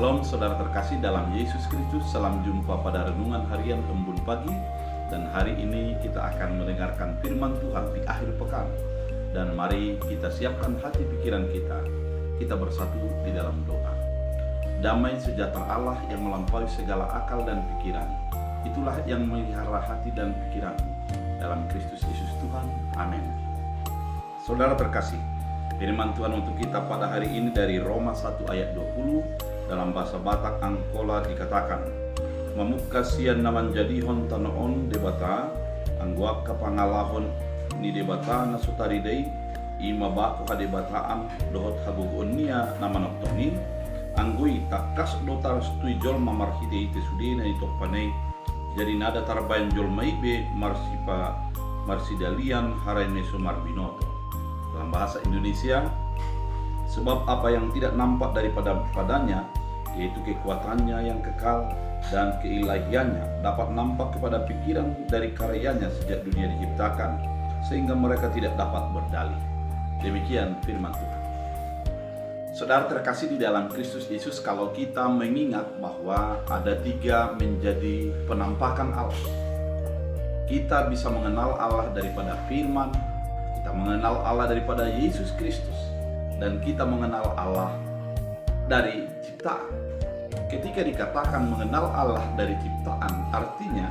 Salam saudara terkasih dalam Yesus Kristus. Salam jumpa pada renungan harian Embun Pagi. Dan hari ini kita akan mendengarkan firman Tuhan di akhir pekan. Dan mari kita siapkan hati pikiran kita. Kita bersatu di dalam doa. Damai sejahtera Allah yang melampaui segala akal dan pikiran, itulah yang melihara hati dan pikiran dalam Kristus Yesus Tuhan. Amin. Saudara terkasih, firman Tuhan untuk kita pada hari ini dari Roma 1 ayat 20. Dalam bahasa Batak Angkola dikatakan, "Mamukasian naman jadihon tanoon debata, angguak kapangalahon ni debata nasutaridei, ima bako kadebataan dohot hagugun niya naman oktoni, anggui takas dotar stuijol mamarhide ite sudena itok panay, jadi nada tarbayan jol maibe marsidalian haraine sumarbinoto." Dalam bahasa Indonesia, sebab apa yang tidak nampak padanya, yaitu kekuatannya yang kekal dan keilahiannya, dapat nampak kepada pikiran dari karyanya sejak dunia diciptakan, sehingga mereka tidak dapat berdalih. Demikian firman Tuhan. Saudara terkasih di dalam Kristus Yesus, kalau kita mengingat bahwa ada 3 menjadi penampakan Allah. Kita bisa mengenal Allah daripada firman, kita mengenal Allah daripada Yesus Kristus, dan kita mengenal Allah dari ciptaan. Ketika dikatakan mengenal Allah dari ciptaan, artinya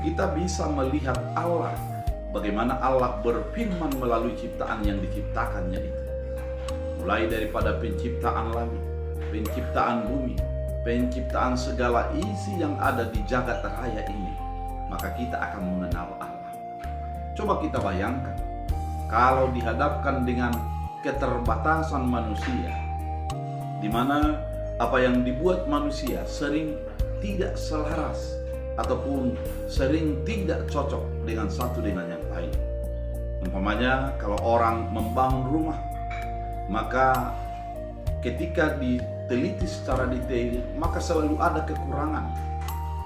kita bisa melihat Allah, bagaimana Allah berfirman melalui ciptaan yang diciptakannya itu. Mulai daripada penciptaan langit, penciptaan bumi, penciptaan segala isi yang ada di jagat raya ini, maka kita akan mengenal Allah. Coba kita bayangkan, kalau dihadapkan dengan keterbatasan manusia, di mana apa yang dibuat manusia sering tidak selaras ataupun sering tidak cocok dengan satu dengan yang lain. Umpamanya kalau orang membangun rumah, maka ketika diteliti secara detail, maka selalu ada kekurangan,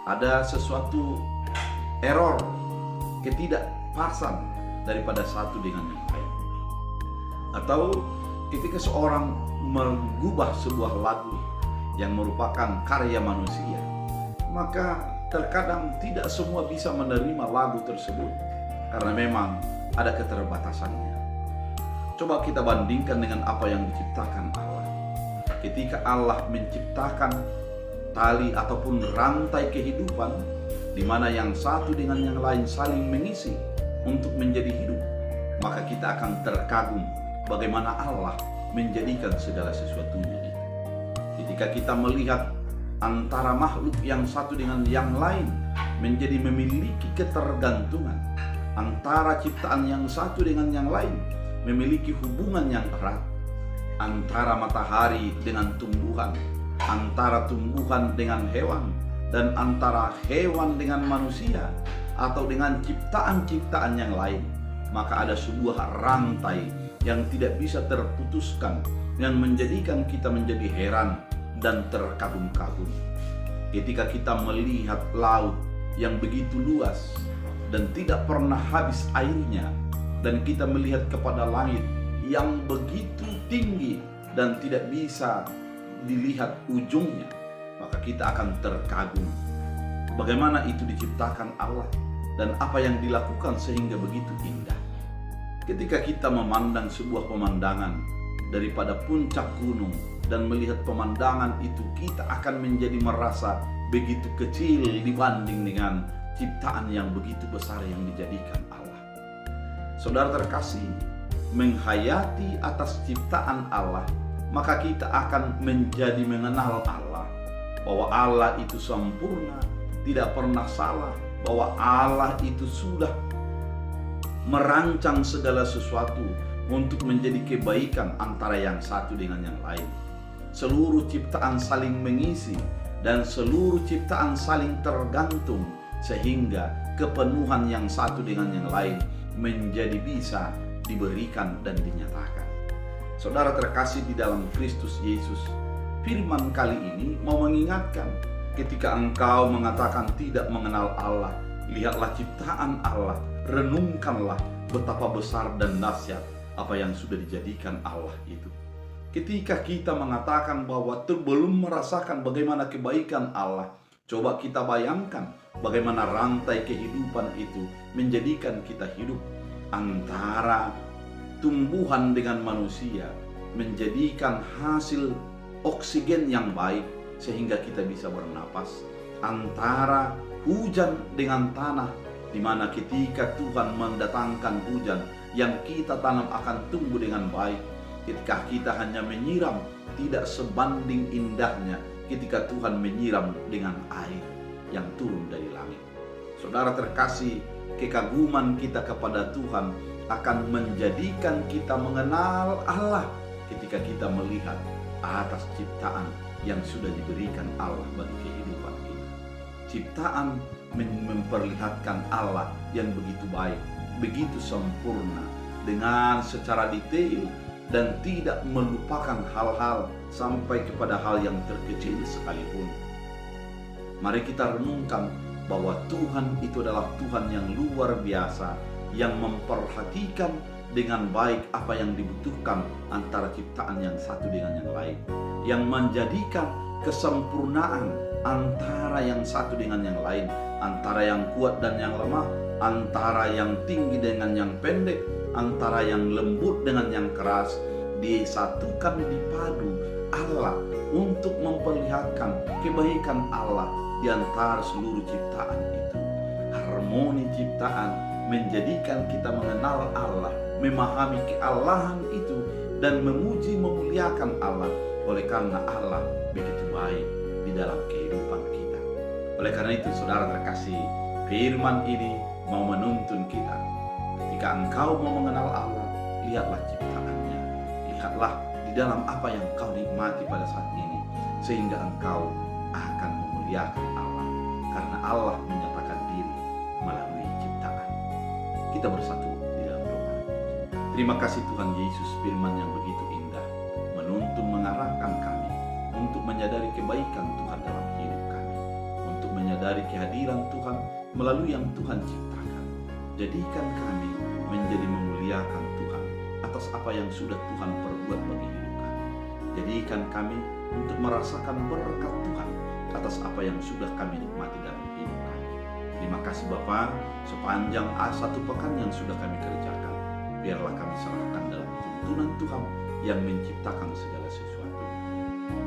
ada sesuatu error, ketidakpasan daripada satu dengan yang lain. Atau ketika seorang mengubah sebuah lagu yang merupakan karya manusia, maka terkadang tidak semua bisa menerima lagu tersebut karena memang ada keterbatasannya. Coba kita bandingkan dengan apa yang diciptakan Allah. Ketika Allah menciptakan tali ataupun rantai kehidupan, di mana yang satu dengan yang lain saling mengisi untuk menjadi hidup, maka kita akan terkagum bagaimana Allah menjadikan segala sesuatunya. Ketika kita melihat antara makhluk yang satu dengan yang lain menjadi memiliki ketergantungan, antara ciptaan yang satu dengan yang lain memiliki hubungan yang erat, antara matahari dengan tumbuhan, antara tumbuhan dengan hewan, dan antara hewan dengan manusia, atau dengan ciptaan-ciptaan yang lain, maka ada sebuah rantai yang tidak bisa terputuskan, yang menjadikan kita menjadi heran dan terkagum-kagum. Ketika kita melihat laut yang begitu luas dan tidak pernah habis airnya, dan kita melihat kepada langit yang begitu tinggi dan tidak bisa dilihat ujungnya, maka kita akan terkagum bagaimana itu diciptakan Allah dan apa yang dilakukan sehingga begitu indah. Ketika kita memandang sebuah pemandangan daripada puncak gunung dan melihat pemandangan itu, kita akan menjadi merasa begitu kecil dibanding dengan ciptaan yang begitu besar yang dijadikan Allah. Saudara terkasih, menghayati atas ciptaan Allah, maka kita akan menjadi mengenal Allah, bahwa Allah itu sempurna, tidak pernah salah, bahwa Allah itu sudah merancang segala sesuatu untuk menjadi kebaikan antara yang satu dengan yang lain. Seluruh ciptaan saling mengisi dan seluruh ciptaan saling tergantung, sehingga kepenuhan yang satu dengan yang lain menjadi bisa diberikan dan dinyatakan. Saudara terkasih di dalam Kristus Yesus, firman kali ini mau mengingatkan, ketika engkau mengatakan tidak mengenal Allah, lihatlah ciptaan Allah, renungkanlah betapa besar dan dahsyat apa yang sudah dijadikan Allah itu. Ketika kita mengatakan bahwa belum merasakan bagaimana kebaikan Allah, coba kita bayangkan bagaimana rantai kehidupan itu menjadikan kita hidup antara tumbuhan dengan manusia, menjadikan hasil oksigen yang baik sehingga kita bisa bernapas, antara hujan dengan tanah, di mana ketika Tuhan mendatangkan hujan yang kita tanam akan tumbuh dengan baik. Ketika kita hanya menyiram, tidak sebanding indahnya ketika Tuhan menyiram dengan air yang turun dari langit. Saudara terkasih, kekaguman kita kepada Tuhan akan menjadikan kita mengenal Allah ketika kita melihat atas ciptaan yang sudah diberikan Allah bagi kehidupan kita. Ciptaan memperlihatkan Allah yang begitu baik, begitu sempurna, dengan secara detail, dan tidak melupakan hal-hal sampai kepada hal yang terkecil sekalipun. Mari kita renungkan bahwa Tuhan itu adalah Tuhan yang luar biasa, yang memperhatikan dengan baik apa yang dibutuhkan antara ciptaan yang satu dengan yang lain, yang menjadikan kesempurnaan antara yang satu dengan yang lain, antara yang kuat dan yang lemah, antara yang tinggi dengan yang pendek, antara yang lembut dengan yang keras, disatukan, dipadu Allah untuk memperlihatkan kebaikan Allah di antara seluruh ciptaan itu. Harmoni ciptaan menjadikan kita mengenal Allah, memahami keallahan itu, dan memuji memuliakan Allah, oleh karena Allah begitu baik di dalam kehidupan kita. Oleh karena itu, saudara terkasih, firman ini mau menuntun kita. Ketika engkau mau mengenal Allah, lihatlah ciptaannya, lihatlah di dalam apa yang engkau nikmati pada saat ini, sehingga engkau akan memuliakan Allah, karena Allah menyatakan diri melalui ciptaan. Kita bersatu di dalam doa. Terima kasih Tuhan Yesus, firman yang begitu indah, menuntun mengarahkan kami untuk menyadari kebaikan Tuhan dalam hidup kami, untuk menyadari kehadiran Tuhan melalui yang Tuhan ciptakan. Jadikan kami menjadi memuliakan Tuhan atas apa yang sudah Tuhan perbuat bagi hidup kami. Jadikan kami untuk merasakan berkat Tuhan atas apa yang sudah kami nikmati dalam hidup kami. Terima kasih Bapa, sepanjang satu pekan yang sudah kami kerjakan, biarlah kami serahkan dalam tuntunan Tuhan yang menciptakan segala sesuatu.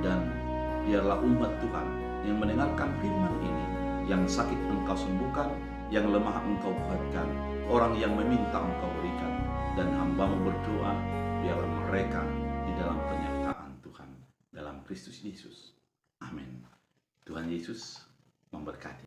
Dan biarlah umat Tuhan yang mendengarkan firman ini, yang sakit Engkau sembuhkan, yang lemah Engkau kuatkan, orang yang meminta Engkau berikan, dan hamba-Mu berdoa, biarlah mereka di dalam penyertaan Tuhan dalam Kristus Yesus. Amin. Tuhan Yesus memberkati.